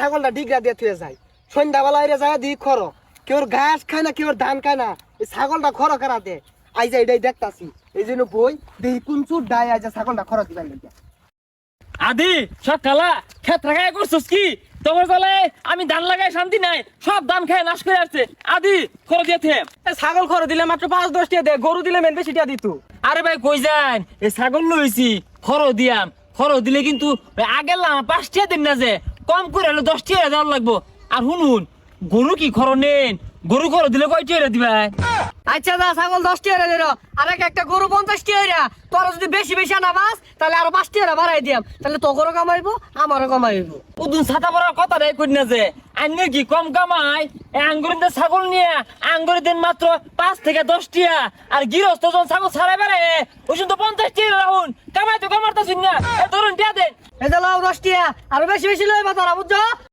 ছাগলটা ডিগরা দিয়ে থুয়ে যায় সন্ধ্যাবেলা এরে যায় দি খর কেউ ঘাস খায় না কেউ ধান খায় না এই ছাগলটা খর করাতে আই যে এটাই দেখতাছি এই জন্য বই দেখি কোন চুর ডাই আই যে ছাগলটা খর দিবার লেগে আদি সকালা ক্ষেত রাখায় করছস কি তোমার তালে আমি ধান লাগাই শান্তি নাই সব ধান খায় নাশ করে আসছে আদি খরচ দিতে ছাগল খরচ দিলে মাত্র 5-10 টাকা দে, গরু দিলে মেন বেশি টাকা দিত। আরে ভাই কই যান এই ছাগল লইছি খরচ দিয়াম খরচ দিলে কিন্তু আগে 5 টাকা দিন না যে কম করে হলে 10 টাকা দেওয়ার লাগবো আর শুনুন গরু কি খরচ নেন গরু খরচ দিলে কয় টাকা দিবা আচ্ছা যা ছাগল 10 টাকা দে আর একটা গরু 50 টাকা তোর যদি বেশি বেশি আনা বাস তাহলে আরো 5 টাকা বাড়াই দিয়াম তাহলে তোরও কামাইবো আমারও কামাইবো। উদুন ছাতা পড়ার কথা নাই কই না যে আন্নে কি কম কামাই আঙ্গুরিতে ছাগল নিয়ে আঙ্গুরি দিন মাত্র 5 থেকে 10 টাকা আর গৃহস্থ জন ছাগল ছাড়াই পারে ওই শুধু 50 টাকা রাখুন কামাই তো কামারতাছুন না ধরুন টাকা দেন এই যে লাও 10 টাকা আরো বেশি বেশি লইবা তোরা বুঝছো।